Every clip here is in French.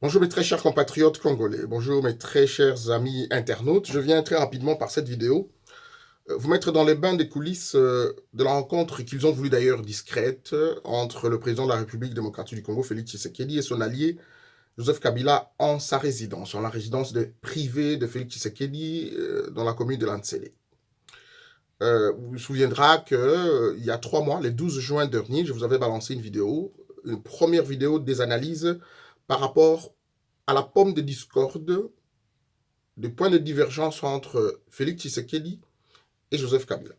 Bonjour mes très chers compatriotes congolais, bonjour mes très chers amis internautes. Je viens très rapidement par cette vidéo vous mettre dans les bains des coulisses de la rencontre qu'ils ont voulu d'ailleurs discrète entre le président de la République démocratique du Congo, Félix Tshisekedi, et son allié Joseph Kabila en sa résidence, en la résidence privée de Félix Tshisekedi dans la commune de Lansele. Vous vous souviendra qu'il y a 3 mois, le 12 juin dernier, je vous avais balancé une première vidéo des analyses par rapport à la pomme de discorde, des points de divergence entre Félix Tshisekedi et Joseph Kabila.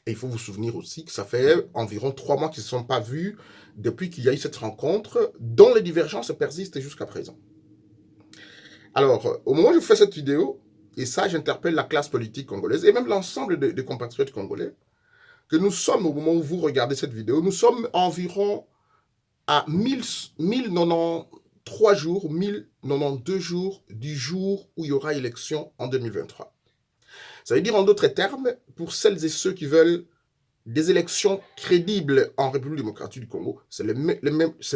Et il faut vous souvenir aussi que ça fait environ 3 mois qu'ils ne se sont pas vus depuis qu'il y a eu cette rencontre, dont les divergences persistent jusqu'à présent. Alors, au moment où je fais cette vidéo, et ça, j'interpelle la classe politique congolaise et même l'ensemble des compatriotes congolais, que nous sommes, au moment où vous regardez cette vidéo, nous sommes environ à 1093 jours, 1092 jours du jour où il y aura élection en 2023. Ça veut dire en d'autres termes, pour celles et ceux qui veulent des élections crédibles en République démocratique du Congo, c'est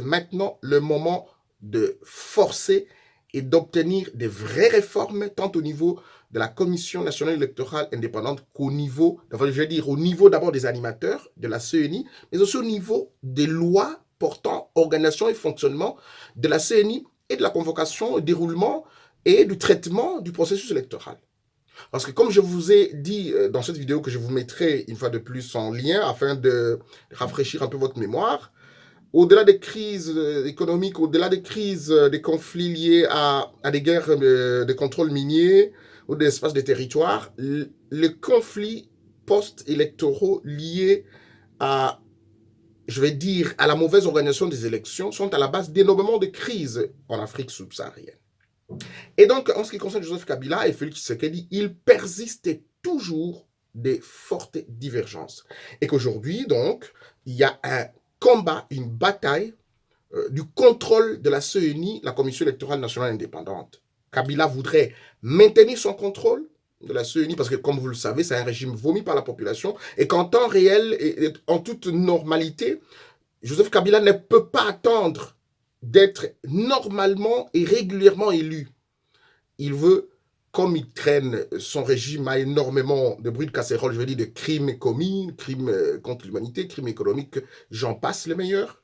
maintenant le moment de forcer et d'obtenir des vraies réformes, tant au niveau de la Commission nationale électorale indépendante qu'au niveau, je vais dire au niveau d'abord des animateurs de la CENI, mais aussi au niveau des lois portant organisation et fonctionnement de la CENI et de la convocation, déroulement et du traitement du processus électoral. Parce que comme je vous ai dit dans cette vidéo que je vous mettrai une fois de plus en lien afin de rafraîchir un peu votre mémoire, au-delà des crises économiques, au-delà des crises, des conflits liés à des guerres de contrôle minier ou des espaces de territoire, les conflits post-électoraux liés à, je vais dire, à la mauvaise organisation des élections sont à la base d'énormément de crises en Afrique subsaharienne. Et donc, en ce qui concerne Joseph Kabila et Félix Tshisekedi, il persiste toujours des fortes divergences. Et qu'aujourd'hui, donc, il y a un combat, une bataille du contrôle de la CENI, la Commission électorale nationale indépendante. Kabila voudrait maintenir son contrôle de la CENI parce que, comme vous le savez, c'est un régime vomi par la population et qu'en temps réel et en toute normalité, Joseph Kabila ne peut pas attendre d'être normalement et régulièrement élu. Il veut, comme il traîne, son régime a énormément de bruit de casserole, je veux dire de crimes commis, crimes contre l'humanité, crimes économiques, j'en passe les meilleurs.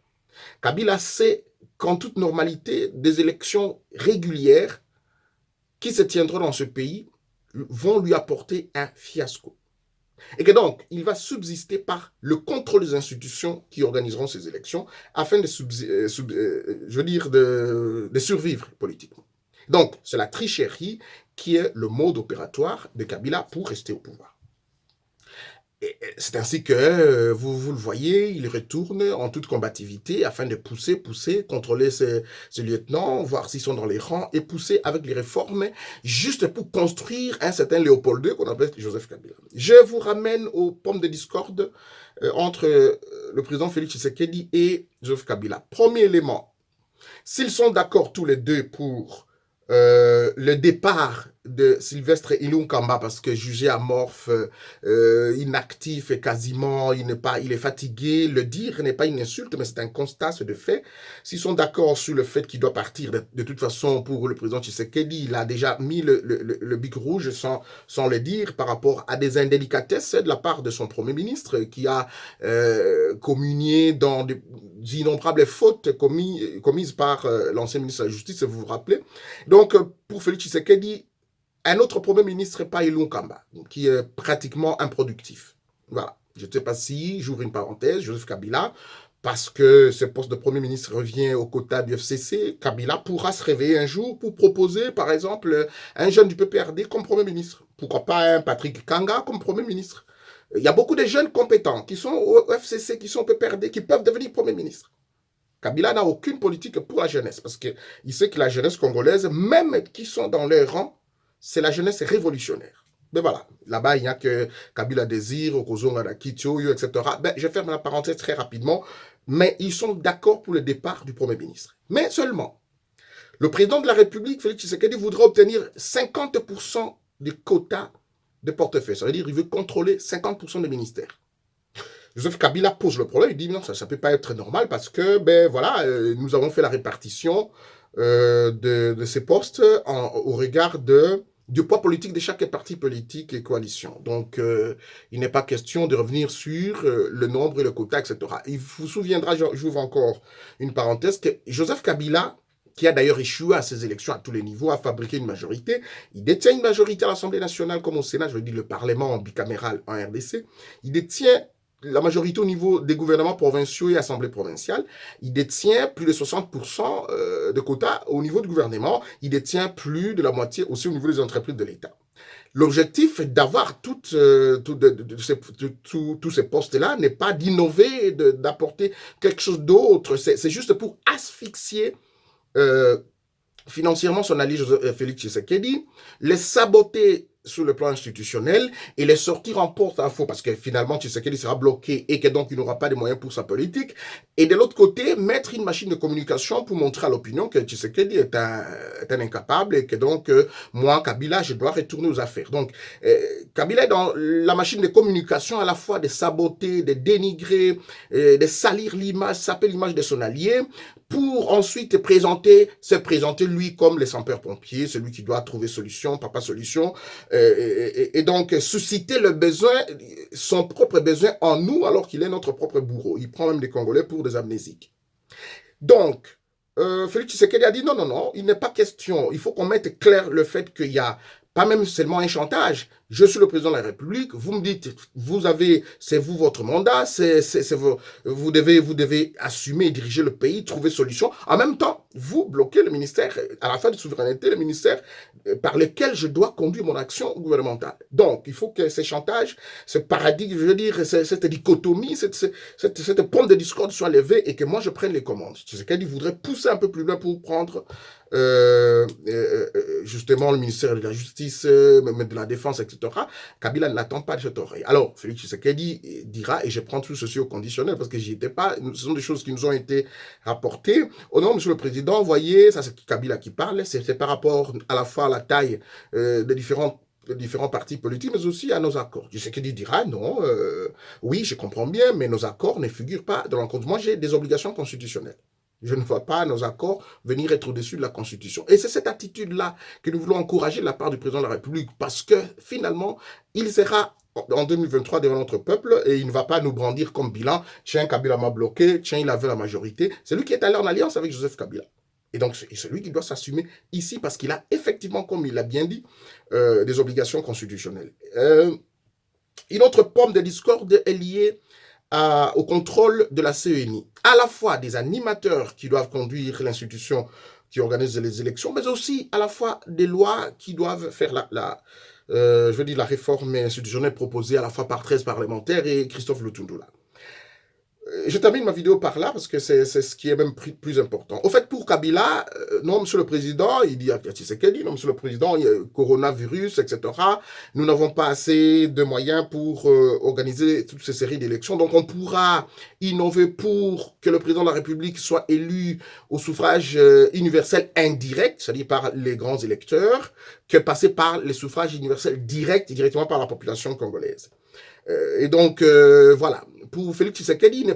Kabila sait qu'en toute normalité, des élections régulières qui se tiendront dans ce pays vont lui apporter un fiasco. Et que donc, il va subsister par le contrôle des institutions qui organiseront ces élections afin de, de survivre politiquement. Donc, c'est la tricherie qui est le mode opératoire de Kabila pour rester au pouvoir. Et c'est ainsi que, vous le voyez, il retourne en toute combativité afin de pousser, contrôler ses lieutenants, voir s'ils sont dans les rangs et pousser avec les réformes juste pour construire un certain Léopold II qu'on appelle Joseph Kabila. Je vous ramène aux pommes de discorde entre le président Félix Tshisekedi et Joseph Kabila. Premier élément, s'ils sont d'accord tous les deux pour le départ de Sylvestre Ilunkamba parce que jugé amorphe, inactif et quasiment, il est fatigué. Le dire n'est pas une insulte, mais c'est un constat, c'est de fait. S'ils sont d'accord sur le fait qu'il doit partir, de toute façon, pour le président Tshisekedi, il a déjà mis le bic rouge sans le dire par rapport à des indélicatesses de la part de son Premier ministre qui a communié dans d'innombrables fautes commises par l'ancien ministre de la Justice, vous vous rappelez. Donc, pour Félix Tshisekedi, un autre Premier ministre, pas Ilunkamba, qui est pratiquement improductif. Voilà. Je ne sais pas si, j'ouvre une parenthèse, Joseph Kabila, parce que ce poste de Premier ministre revient au quota du FCC, Kabila pourra se réveiller un jour pour proposer, par exemple, un jeune du PPRD comme Premier ministre. Pourquoi pas un Patrick Kanga comme Premier ministre. Il y a beaucoup de jeunes compétents qui sont au FCC, qui sont au PPRD, qui peuvent devenir Premier ministre. Kabila n'a aucune politique pour la jeunesse, parce qu'il sait que la jeunesse congolaise, même qui sont dans leur rang, c'est la jeunesse révolutionnaire. Mais voilà, là-bas, il n'y a que Kabila Désir, Okozonga Kitioyo, etc. Ben, je ferme la parenthèse très rapidement, mais ils sont d'accord pour le départ du Premier ministre. Mais seulement, le président de la République, Félix Tshisekedi, voudrait obtenir 50% des quotas de portefeuille. Ça veut dire qu'il veut contrôler 50% des ministères. Joseph Kabila pose le problème, il dit non, ça ne peut pas être normal parce que, ben voilà, nous avons fait la répartition de ces postes au regard du poids politique de chaque parti politique et coalition. Donc, il n'est pas question de revenir sur le nombre et le quota, etc. Il vous souviendra, j'ouvre encore une parenthèse, que Joseph Kabila, qui a d'ailleurs échoué à ces élections à tous les niveaux, a fabriqué une majorité. Il détient une majorité à l'Assemblée nationale comme au Sénat, je veux dire le Parlement bicaméral en RDC. Il détient la majorité au niveau des gouvernements provinciaux et assemblées provinciales. Il détient plus de 60% de quotas au niveau du gouvernement. Il détient plus de la moitié aussi au niveau des entreprises de l'État. L'objectif d'avoir tous ces postes-là n'est pas d'innover, d'apporter quelque chose d'autre. C'est juste pour asphyxier financièrement son allié Félix Tshisekedi, les saboter sur le plan institutionnel et les sortir en porte-à-faux parce que finalement Tshisekedi sera bloqué et que donc il n'aura pas de moyens pour sa politique. Et de l'autre côté, mettre une machine de communication pour montrer à l'opinion que Tshisekedi est un incapable et que donc moi, Kabila, je dois retourner aux affaires. Donc Kabila est dans la machine de communication à la fois de saboter, de dénigrer, de salir l'image, saper l'image de son allié pour ensuite se présenter lui comme les sapeurs-pompiers, celui qui doit trouver solution, papa solution, et donc susciter le besoin, son propre besoin en nous, alors qu'il est notre propre bourreau. Il prend même des Congolais pour des amnésiques. Donc, Félix Tshisekedi a dit non, non, non, il n'est pas question. Il faut qu'on mette clair le fait qu'il y a pas même seulement un chantage. Je suis le président de la République. Vous me dites, c'est vous votre mandat, vous devez assumer et diriger le pays, trouver solution. En même temps, vous bloquez le ministère, à la fin de souveraineté, le ministère par lequel je dois conduire mon action gouvernementale. Donc, il faut que ces chantages, ce paradigme, je veux dire, cette dichotomie, cette pompe de discorde soit levée et que moi je prenne les commandes. Tshisekedi voudrait pousser un peu plus loin pour prendre justement le ministère de la Justice, de la Défense, etc. Kabila n'attend pas de cette oreille. Alors, Félix Tshisekedi dira, et je prends tout ceci au conditionnel parce que j'y étais pas, ce sont des choses qui nous ont été rapportées. Oh non, monsieur le président, vous voyez, ça c'est Kabila qui parle, c'est par rapport à la fois à la taille des différents partis politiques, mais aussi à nos accords. Tshisekedi dira, non, oui, je comprends bien, mais nos accords ne figurent pas dans l'encontre. Moi, j'ai des obligations constitutionnelles. Je ne vois pas nos accords venir être au-dessus de la Constitution. Et c'est cette attitude-là que nous voulons encourager de la part du président de la République, parce que finalement, il sera en 2023 devant notre peuple et il ne va pas nous brandir comme bilan. Tiens, Kabila m'a bloqué, tiens, il avait la majorité. C'est lui qui est allé en alliance avec Joseph Kabila. Et donc, c'est lui qui doit s'assumer ici parce qu'il a effectivement, comme il l'a bien dit, des obligations constitutionnelles. Une autre pomme de discorde est liée au contrôle de la CENI, à la fois des animateurs qui doivent conduire l'institution qui organise les élections, mais aussi à la fois des lois qui doivent faire la réforme institutionnelle proposée à la fois par 13 parlementaires et Christophe Lutundula. Je termine ma vidéo par là parce que c'est ce qui est même plus important. Au fait, pour Kabila, non, monsieur le président, il dit à Tshisekedi, non, monsieur le président, il y a le coronavirus, etc. Nous n'avons pas assez de moyens pour organiser toutes ces séries d'élections. Donc, on pourra innover pour que le président de la République soit élu au suffrage universel indirect, c'est-à-dire par les grands électeurs, que passer par les suffrages universels directs, directement par la population congolaise. Et donc, voilà. Pour Félix Tshisekedi,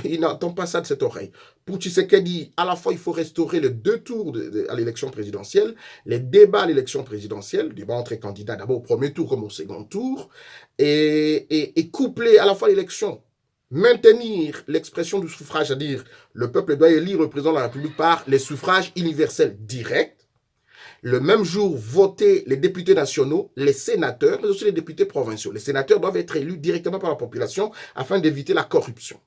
il n'entend pas ça de cette oreille. Pour Tshisekedi, à la fois, il faut restaurer les 2 tours à l'élection présidentielle, les débats à l'élection présidentielle, débats entre candidats d'abord au premier tour comme au second tour, et coupler à la fois l'élection, maintenir l'expression du suffrage, c'est-à-dire le peuple doit élire le président de la République par les suffrages universels directs, le même jour voter les députés nationaux, les sénateurs, mais aussi les députés provinciaux. Les sénateurs doivent être élus directement par la population afin d'éviter la corruption.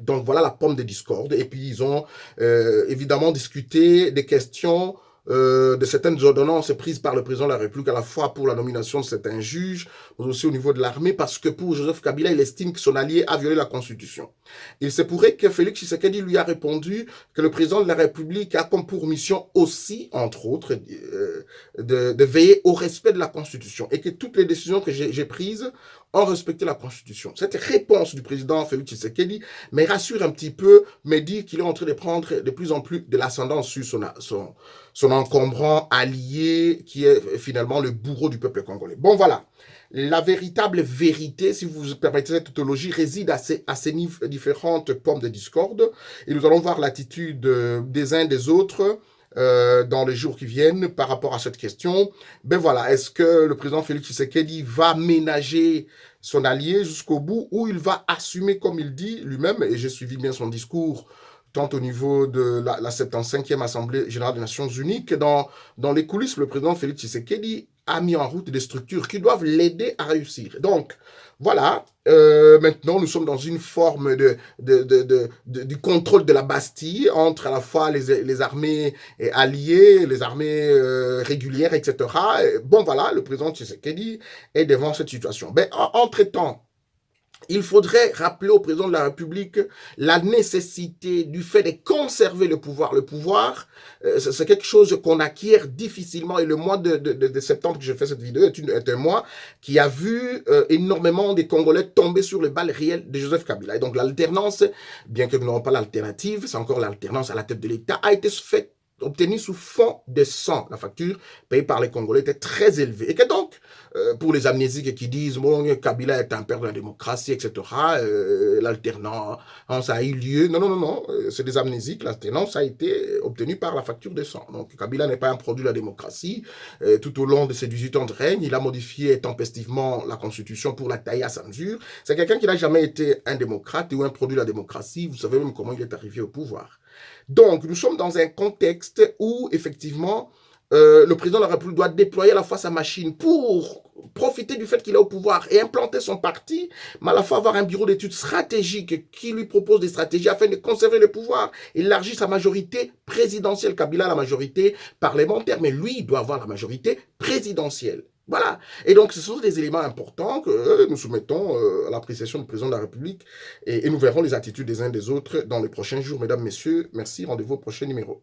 Donc voilà la pomme de discorde. Et puis ils ont évidemment discuté des questions de certaines ordonnances prises par le président de la République, à la fois pour la nomination de certains juges, mais aussi au niveau de l'armée, parce que pour Joseph Kabila, il estime que son allié a violé la Constitution. Il se pourrait que Félix Tshisekedi lui a répondu que le président de la République a comme pour mission aussi, entre autres, de veiller au respect de la Constitution, et que toutes les décisions que j'ai prises ont respecté la Constitution. Cette réponse du président Félix Tshisekedi me rassure un petit peu, me dit qu'il est en train de prendre de plus en plus de l'ascendance sur son encombrant allié, qui est finalement le bourreau du peuple congolais. Bon, voilà. La véritable vérité, si vous permettez cette tautologie, réside à ces différentes pommes de discorde. Et nous allons voir l'attitude des uns des autres dans les jours qui viennent par rapport à cette question. Ben voilà, est-ce que le président Félix Tshisekedi va ménager son allié jusqu'au bout ou il va assumer, comme il dit lui-même, et j'ai suivi bien son discours, tant au niveau de la 75e Assemblée générale des Nations Unies que dans les coulisses, le président Félix Tshisekedi a mis en route des structures qui doivent l'aider à réussir. Donc, voilà, maintenant nous sommes dans une forme du contrôle de la Bastille entre à la fois les armées alliées, les armées régulières, etc. Bon, voilà, le président Tshisekedi est devant cette situation. Ben, entre-temps, il faudrait rappeler au président de la République la nécessité du fait de conserver le pouvoir. Le pouvoir, c'est quelque chose qu'on acquiert difficilement. Et le mois de septembre que je fais cette vidéo est un mois qui a vu énormément des Congolais tomber sur les balles réelles de Joseph Kabila. Et donc l'alternance, bien que nous n'avons pas l'alternative, c'est encore l'alternance à la tête de l'État, a été faite obtenu sous fond de sang. La facture payée par les Congolais était très élevée. Et que donc, pour les amnésiques qui disent bon, Kabila est un père de la démocratie, etc., l'alternance a eu lieu. Non, non, non, non, c'est des amnésiques. L'alternance a été obtenue par la facture de sang. Donc, Kabila n'est pas un produit de la démocratie. Tout au long de ses 18 ans de règne, il a modifié tempestivement la Constitution pour la tailler à sa mesure. C'est quelqu'un qui n'a jamais été un démocrate ou un produit de la démocratie. Vous savez même comment il est arrivé au pouvoir. Donc, nous sommes dans un contexte où, effectivement, le président de la République doit déployer à la fois sa machine pour profiter du fait qu'il est au pouvoir et implanter son parti, mais à la fois avoir un bureau d'études stratégique qui lui propose des stratégies afin de conserver le pouvoir, élargir sa majorité présidentielle. Kabila a la majorité parlementaire, mais lui, il doit avoir la majorité présidentielle. Voilà. Et donc, ce sont des éléments importants que nous soumettons à l'appréciation du président de la République et nous verrons les attitudes des uns des autres dans les prochains jours. Mesdames, Messieurs, merci. Rendez-vous au prochain numéro.